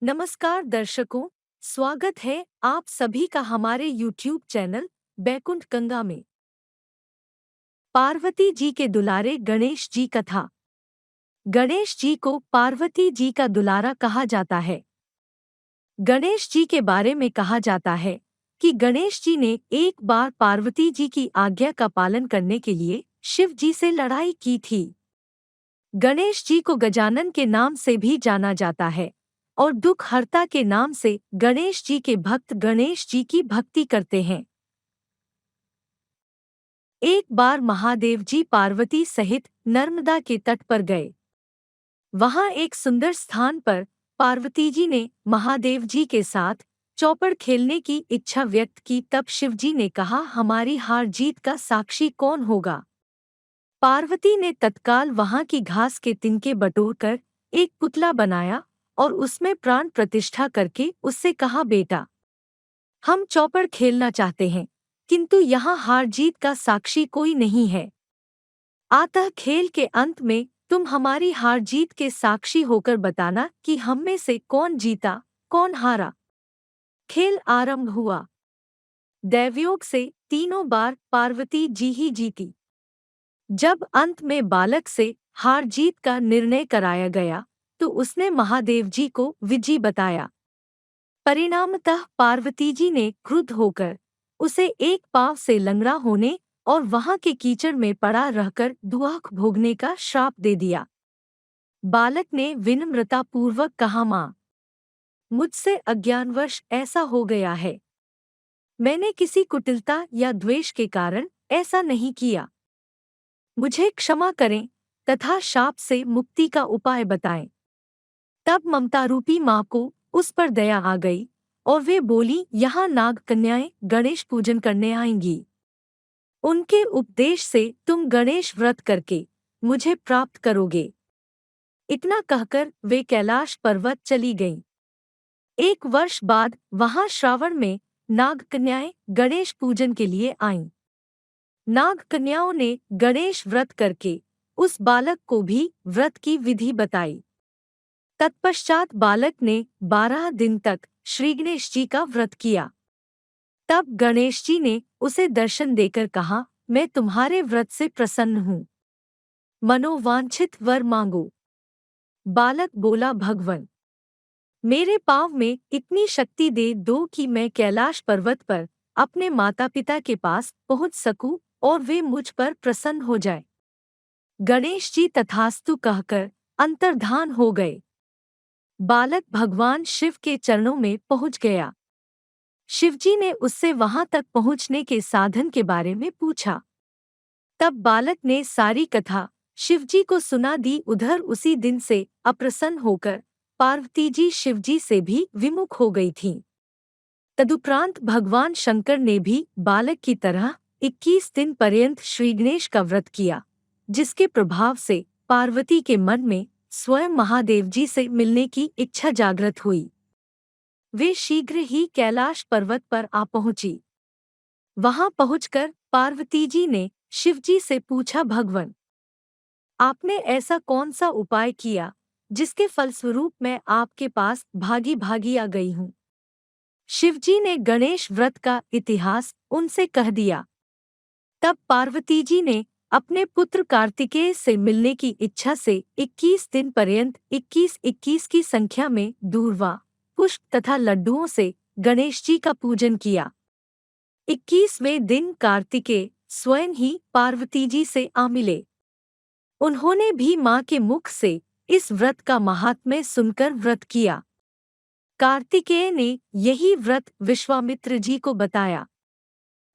नमस्कार दर्शकों, स्वागत है आप सभी का हमारे YouTube चैनल बैकुंठ गंगा में। पार्वती जी के दुलारे गणेश जी कथा। गणेश जी को पार्वती जी का दुलारा कहा जाता है। गणेश जी के बारे में कहा जाता है कि गणेश जी ने एक बार पार्वती जी की आज्ञा का पालन करने के लिए शिव जी से लड़ाई की थी। गणेश जी को गजानन के नाम से भी जाना जाता है और दुख हर्ता के नाम से गणेश जी के भक्त गणेश जी की भक्ति करते हैं। एक बार महादेव जी पार्वती सहित नर्मदा के तट पर गए। वहां एक सुंदर स्थान पर पार्वती जी ने महादेव जी के साथ चौपड़ खेलने की इच्छा व्यक्त की। तब शिव जी ने कहा, हमारी हार जीत का साक्षी कौन होगा? पार्वती ने तत्काल वहां की घास के तिनके बटोरकर एक पुतला बनाया और उसमें प्राण प्रतिष्ठा करके उससे कहा, बेटा, हम चौपड़ खेलना चाहते हैं, किंतु यहाँ हार जीत का साक्षी कोई नहीं है। अतः खेल के अंत में तुम हमारी हार जीत के साक्षी होकर बताना कि हम में से कौन जीता, कौन हारा। खेल आरंभ हुआ। दैवयोग से तीनों बार पार्वती जी ही जीती। जब अंत में बालक से हार जीत का निर्णय कराया गया तो उसने महादेव जी को विजयी बताया। परिणामतः पार्वती जी ने क्रुद्ध होकर उसे एक पांव से लंगड़ा होने और वहां के कीचड़ में पड़ा रहकर दुआख भोगने का श्राप दे दिया। बालक ने विनम्रतापूर्वक कहा, माँ, मुझसे अज्ञानवश ऐसा हो गया है। मैंने किसी कुटिलता या द्वेष के कारण ऐसा नहीं किया। मुझे क्षमा करें तथा शाप से मुक्ति का उपाय बताएं। तब ममतारूपी माँ को उस पर दया आ गई और वे बोली, यहाँ नाग कन्याएं गणेश पूजन करने आएंगी। उनके उपदेश से तुम गणेश व्रत करके मुझे प्राप्त करोगे। इतना कहकर वे कैलाश पर्वत चली गईं। एक वर्ष बाद वहां श्रावण में नाग कन्याएं गणेश पूजन के लिए आईं। नाग कन्याओं ने गणेश व्रत करके उस बालक को भी व्रत की विधि बताई। तत्पश्चात बालक ने 12 दिन तक श्रीगणेश जी का व्रत किया। तब गणेश जी ने उसे दर्शन देकर कहा, मैं तुम्हारे व्रत से प्रसन्न हूँ। मनोवांछित वर मांगो। बालक बोला, भगवन, मेरे पाँव में इतनी शक्ति दे दो कि मैं कैलाश पर्वत पर अपने माता पिता के पास पहुँच सकूं और वे मुझ पर प्रसन्न हो जाए। गणेश जी तथास्तु कहकर अंतर्धान हो गए। बालक भगवान शिव के चरणों में पहुँच गया। शिवजी ने उससे वहां तक पहुँचने के साधन के बारे में पूछा। तब बालक ने सारी कथा शिवजी को सुना दी। उधर उसी दिन से अप्रसन्न होकर पार्वती जी शिवजी से भी विमुख हो गई थीं। तदुपरांत भगवान शंकर ने भी बालक की तरह 21 दिन पर्यंत श्रीगणेश का व्रत किया, जिसके प्रभाव से पार्वती के मन में स्वयं महादेव जी से मिलने की इच्छा जागृत हुई। वे शीघ्र ही कैलाश पर्वत पर आ पहुंची। वहां पहुंचकर पार्वती जी ने शिवजी से पूछा, भगवन, आपने ऐसा कौन सा उपाय किया जिसके फलस्वरूप मैं आपके पास भागी भागी आ गई हूँ? शिवजी ने गणेश व्रत का इतिहास उनसे कह दिया। तब पार्वती जी ने अपने पुत्र कार्तिकेय से मिलने की इच्छा से 21 दिन पर्यंत 21-21 की संख्या में दूर्वा, पुष्प तथा लड्डुओं से गणेश जी का पूजन किया। 21वें दिन कार्तिकेय स्वयं ही पार्वती जी से आ मिले। उन्होंने भी माँ के मुख से इस व्रत का महात्म्य सुनकर व्रत किया। कार्तिकेय ने यही व्रत विश्वामित्र जी को बताया।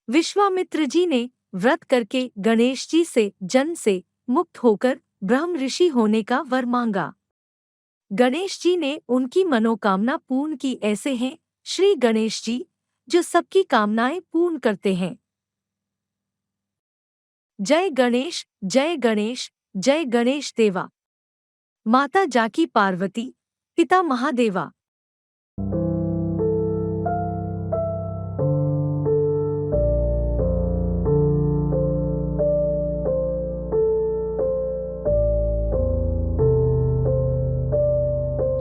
विश्वामित्र जी ने व्रत करके गणेश जी से जन्म से मुक्त होकर ब्रह्म ऋषि होने का वर मांगा। गणेश जी ने उनकी मनोकामना पूर्ण की। ऐसे हैं श्री गणेश जी, जो सबकी कामनाएं पूर्ण करते हैं। जय गणेश, जय गणेश, जय गणेश देवा। माता जाकी पार्वती, पिता महादेवा।